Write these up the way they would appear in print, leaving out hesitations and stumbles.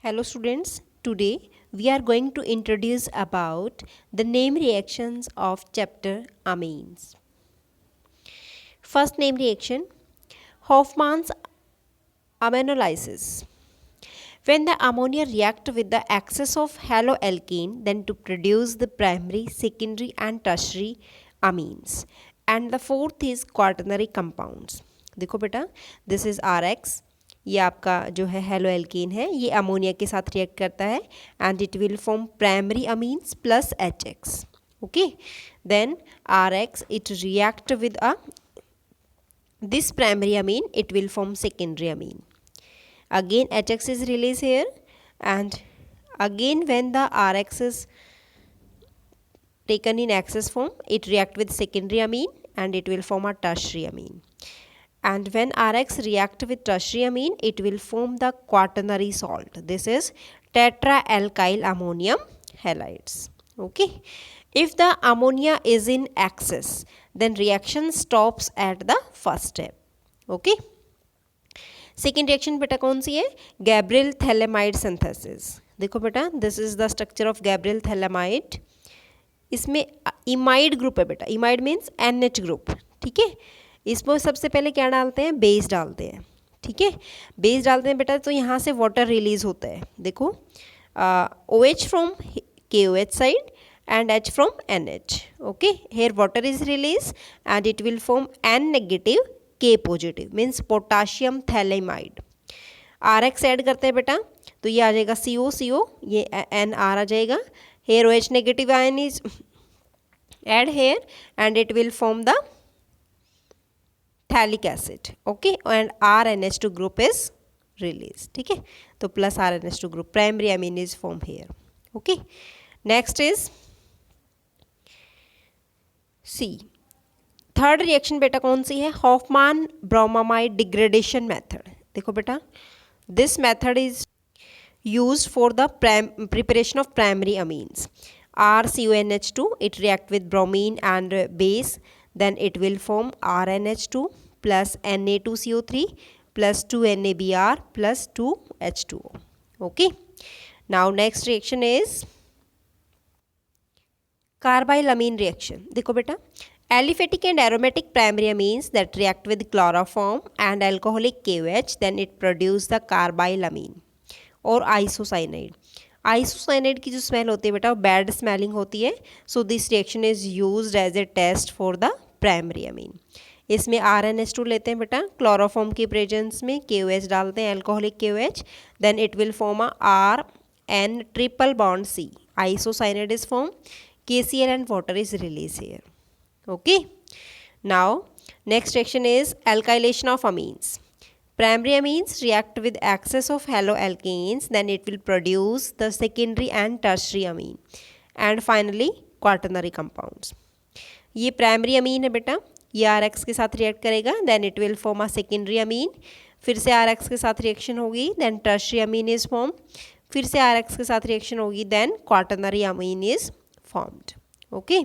Hello students, today we are going to introduce about the name reactions of chapter amines. First name reaction, Hofmann's aminolysis. When the ammonia react with the excess of haloalkane, then to produce the primary, secondary and tertiary amines. And the fourth is quaternary compounds. देखो बेटा, this is RX. ये आपका जो है hello alkene है, ये ammonia के साथ रिएक्ट करता है and it will form primary amines plus HX. Okay, then RX it react with this primary amine, it will form secondary amine. Again HX is released here, and again when the RX is taken in excess form, it react with secondary amine and it will form a tertiary amine. And when RX react with tertiary amine, it will form the quaternary salt. This is tetraalkyl ammonium halides. Okay. If the ammonia is in excess, then reaction stops at the first step. Okay. Second reaction बेटा कौन सी है? Gabriel phthalimide synthesis. देखो बेटा, this is the structure of Gabriel phthalimide. इसमें इमाइड group है बेटा. इमाइड means NH group. ठीक है. इसमें सबसे पहले क्या डालते हैं? बेस डालते हैं. ठीक है. बेस डालते हैं बेटा, तो यहाँ से वाटर रिलीज होता है. देखो, OH from KOH side and H from NH. Okay, here water is released and it will form N negative K positive means potassium thalamide. RX add करते हैं बेटा, तो ये आ जाएगा CO, ये NR आ जाएगा. Here OH negative ion is add here and it will form the thalic acid. Okay, and RNH2 group is released. ठीक है, तो plus RNH2 group, primary amine is formed here. Okay, next is C. Third reaction बेटा कौन सी है? हॉफमान bromamide degradation method. देखो बेटा, this method is used for the preparation of primary amines. RCONH2 it react with bromine and base, then it will form RNH2 plus Na2CO3 plus 2NaBr plus 2H2O. Okay, now next reaction is carbylamine reaction. देखो बेटा, aliphatic and aromatic primary amines that react with chloroform and alcoholic KOH, then it produce the carbylamine और isocyanide. Isocyanide की जो smell होती है बेटा, वो bad smelling होती है. So this reaction is used as a test for the primary amine. इसमें RNH2 लेते हैं बेटा, क्लोरोफॉर्म की प्रेजेंस में KOH डालते हैं, alcoholic KOH, then it will form a RN triple bond C. Isocyanide is form, KCl and water is released here. Okay, now next reaction is alkylation of amines. Primary amines react with excess of haloalkanes, then it will produce the secondary and tertiary amine, and finally quaternary compounds. ये primary amine है बेटा, ये RX के साथ react करेगा, then it will form a secondary amine. फिर से RX के साथ रिएक्शन होगी, then tertiary amine is form. फिर से RX के साथ रिएक्शन होगी, then quaternary amine is formed. Okay,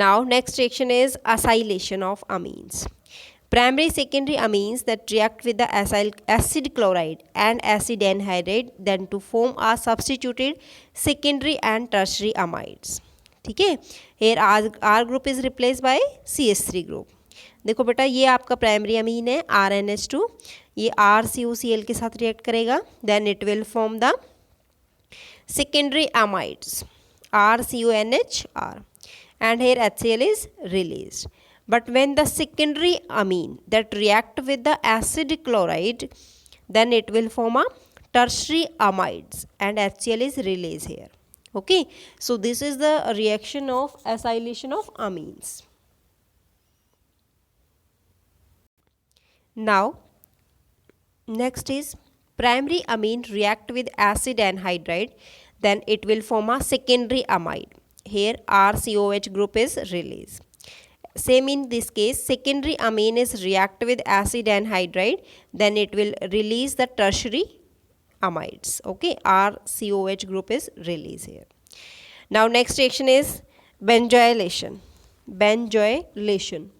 now next reaction is acylation of amines. Primary secondary amines that react with the acid chloride and acid anhydride, then to form a substituted secondary and tertiary amides. ठीक है. Here R group is replaced by CH3 group. देखो बेटा, ये आपका primary amine है RNH2, ये RCOCl के साथ रिएक्ट करेगा, then it will form the secondary amides RCONHR, and here HCl is released. But when the secondary amine that react with the acid chloride, then it will form a tertiary amides and HCl is released here. Okay, so this is the reaction of acylation of amines. Now next is primary amine react with acid anhydride, then it will form a secondary amide. Here RCOH group is released. Same in this case, secondary amine is react with acid anhydride, then it will release the tertiary amides. Okay, RCOH group is released here. Now next reaction is benzoylation. Benzoylation.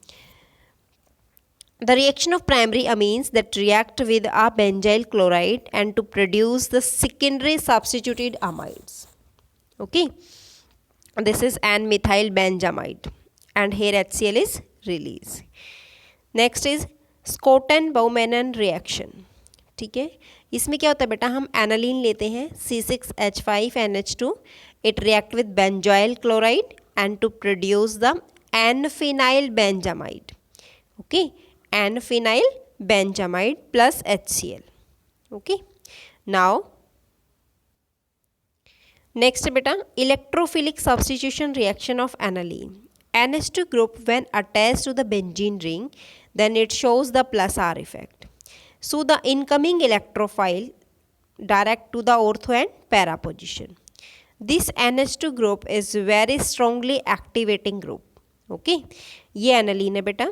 The reaction of primary amines that react with a benzyl chloride and to produce the secondary substituted amides. Okay, this is N-methyl benzamide and here HCl is released. Next is Schotten-Baumann reaction. ठीक है, इसमें क्या होता है बेटा, हम aniline लेते हैं C6H5NH2, it react with benzoyl chloride and to produce the N-phenyl benzamide. Okay, N-phenyl benzamide plus HCl. Okay, now next बेटा, electrophilic substitution reaction of aniline. NH2 group when attached to the benzene ring, then it shows the plus R effect. So the incoming electrophile direct to the ortho and para position. This NH2 group is very strongly activating group. Okay, ये aniline है बेटा,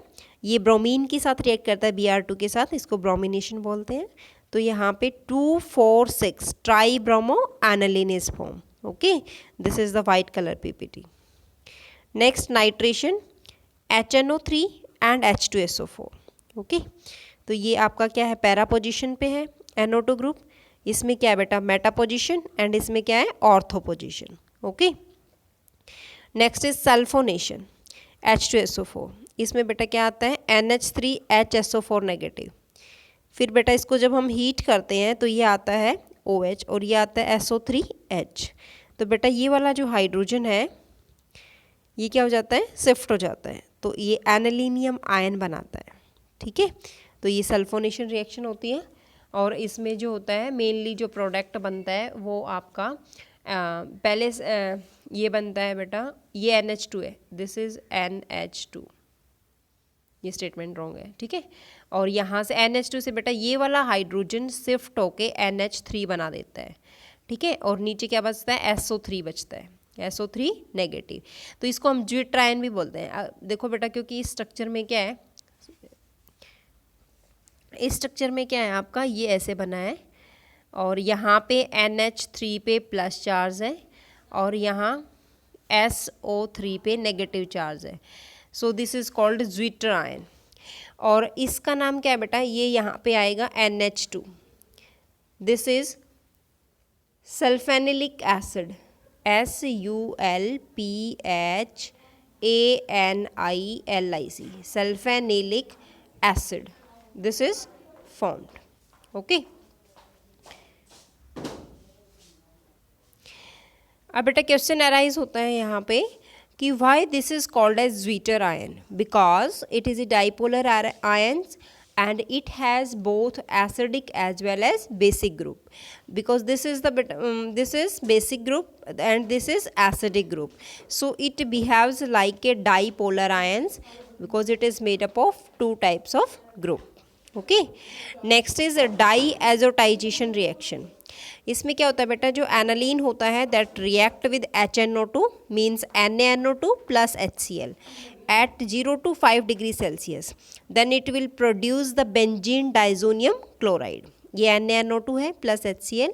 ये bromine के साथ react करता है Br2 के साथ, इसको ब्रोमिनेशन बोलते हैं. तो यहाँ पे 2,4,6 tribromoaniline is form. Okay, this is the white colour PPT. Next nitration HNO3 and H2SO4. Okay, तो ये आपका क्या है, पैरा पोजिशन पे है NO2 ग्रुप. इसमें क्या है बेटा, मेटा पोजिशन एंड इसमें क्या है, ortho position. Okay, next is sulphonation H2SO4. इसमें बेटा क्या आता है, NH3HSO4 नेगेटिव. फिर बेटा इसको जब हम हीट करते हैं तो ये आता है OH और ये आता है SO3H. तो बेटा ये वाला जो हाइड्रोजन है ये क्या हो जाता है, शिफ्ट हो जाता है, तो ये एनालिनियम आयन बनाता है. ठीक है, तो ये सल्फोनेशन रिएक्शन होती है और इसमें जो होता है मेनली जो प्रोडक्ट बनता है वो आपका पहले ये बनता है बेटा, ये NH2 है, दिस इज़ NH2, ये स्टेटमेंट रॉन्ग है. ठीक है, और यहाँ से NH2 से बेटा ये वाला हाइड्रोजन शिफ्ट होके NH3 बना देता है. ठीक है, और नीचे क्या बचता है, SO3 बचता है, SO3 नेगेटिव. तो इसको हम ज्विटर आयन भी बोलते हैं. देखो बेटा, क्योंकि इस स्ट्रक्चर में क्या है, इस स्ट्रक्चर में क्या है आपका, ये ऐसे बना है और यहाँ पे NH3 पे प्लस चार्ज है और यहाँ SO3 पे नेगेटिव चार्ज है. So this is called zwitter ion. और इसका नाम क्या है बेटा, ये यहाँ पे आएगा NH2. This is sulphanilic acid, SULPHANILIC, sulphanilic acid. This is formed. Okay, अब बेटा क्वेश्चन अराइज होता है यहाँ पे कि why this is called as zwitterion, because it is a dipolar ions and it has both acidic as well as basic group, because this is the this is basic group and this is acidic group, so it behaves like a dipolar ions because it is made up of two types of group. Okay, next is a diazotization reaction. इसमें क्या होता है बेटा, जो aniline होता है that react with HNO2 means NaNO2 plus HCl at 0 to 5 degree Celsius, then it will produce the benzene diazonium chloride. ये NaNO2 है प्लस HCl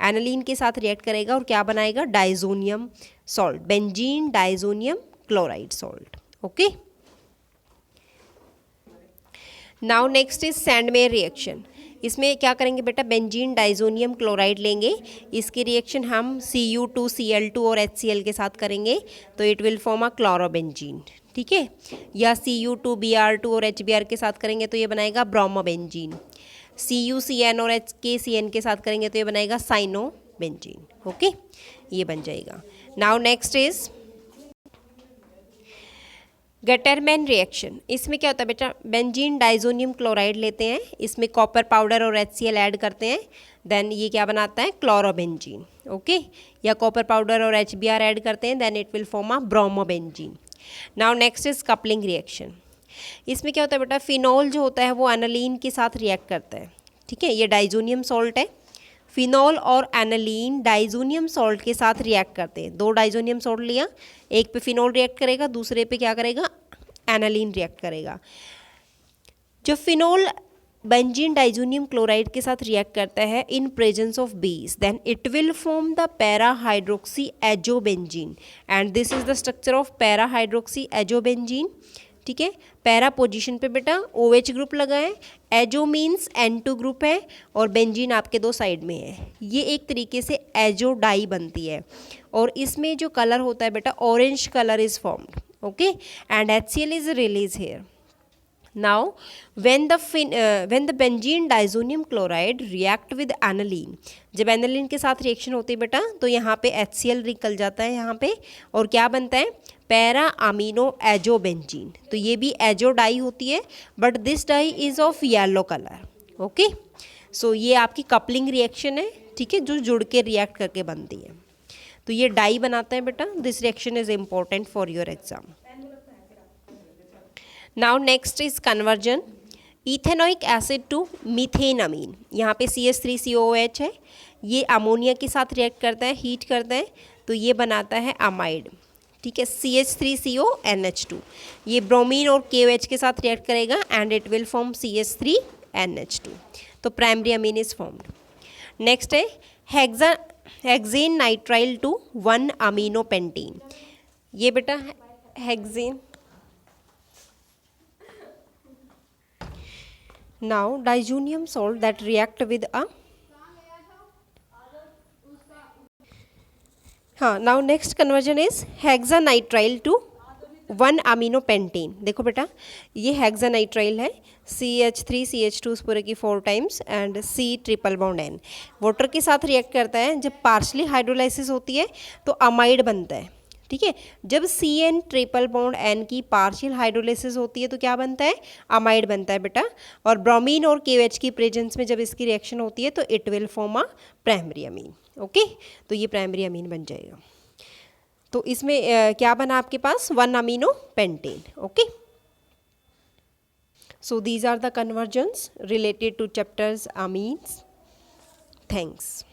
एनालीन के साथ रिएक्ट करेगा और क्या बनाएगा, diazonium salt, benzene diazonium chloride salt. Okay, now next is Sandmeyer reaction. इसमें क्या करेंगे बेटा, बेंजीन डाइजोनियम क्लोराइड लेंगे, इसकी रिएक्शन हम Cu2Cl2 और HCl के साथ करेंगे तो it will form a chlorobenzene. ठीक है, या Cu2Br2 और HBr के साथ करेंगे तो ये बनाएगा ब्रोमोबेंजीन. CuCN और HKCN के साथ करेंगे तो ये बनाएगा साइनोबेंजीन. ओके, ये बन जाएगा. Now next is Gattermann reaction. इसमें क्या होता है बेटा, बेंजीन डाइजोनियम क्लोराइड लेते हैं, इसमें कॉपर पाउडर और HCl ऐड करते हैं, देन ये क्या बनाता है, क्लोरोबेंजीन. ओके, या कॉपर पाउडर और HBr ऐड करते हैं, then it will form a bromobenzene. Now next is coupling reaction. इसमें क्या होता है बेटा, फिनॉल जो होता है वो एनालीन के साथ रिएक्ट करता है. ठीक है, ये डाइजोनियम सॉल्ट है, फिनॉल और एनालीन डाइजोनियम सॉल्ट के साथ रिएक्ट करते हैं. दो डाइजोनियम सॉल्ट लिया, एक पे फिनॉल रिएक्ट करेगा, दूसरे पे क्या करेगा, एनालीन रिएक्ट करेगा. जब फिनॉल बेंजीन डाइजोनियम क्लोराइड के साथ रिएक्ट करता है in presence of base, then it will form the para hydroxy azobenzene and this is the structure of para hydroxy azobenzene. ठीक है, पैरा पोजीशन पे बेटा OH ग्रुप लगा है, एजो मीन्स N2 ग्रुप है और बेंजीन आपके दो साइड में है। ये एक तरीके से एजो डाई बनती है और इसमें जो कलर होता है बेटा orange colour is formed, okay, and HCl is release here. Now, when the benzene diazonium chloride react with aniline, जब एनालिन के साथ रिएक्शन होती है बेटा तो यहाँ पे HCl निकल जाता है यहाँ पे और क्या बनता है पैरा अमीनो एजो बेंजीन। तो ये भी एजो डाई होती है but this dye is of yellow colour, okay. So ये आपकी कपलिंग रिएक्शन है, ठीक है, जो जुड़ के रिएक्ट करके बनती है। तो ये डाई बनाता है बेटा। This reaction is important for your exam. Now next is conversion ethanoic acid to methanamine. यहाँ पे CH3COOH है, ये अमोनिया के साथ रिएक्ट करता है, हीट करता है तो ये बनाता है अमाइड, ठीक है, CH3CONH2। ये ब्रोमीन और KOH के साथ रिएक्ट करेगा and it will form CH3NH2। तो primary amine is formed. Next है hexane nitrile to 1 amino pentene. ये बेटा hexane. Now diazonium salt that react with a now next conversion is hexanitrile to 1 amino pentane। देखो बेटा ये hexanitrile है, CH3CH2 पूरे की 4 times and C triple bond N water के साथ रिएक्ट करता है। जब पार्शली हाइड्रोलाइसिस होती है तो अमाइड बनता है, ठीक है। जब CN ट्रिपल बॉन्ड N की पार्शियल हाइड्रोलाइसिस होती है तो क्या बनता है अमाइड बनता है बेटा। और ब्रोमीन और KOH की प्रेजेंस में जब इसकी रिएक्शन होती है तो it will form a primary amine, okay. तो ये प्राइमरी अमीन बन जाएगा। तो इसमें क्या बना आपके पास 1 amino pentane, okay. So these are the conversions related to chapters amines. Thanks.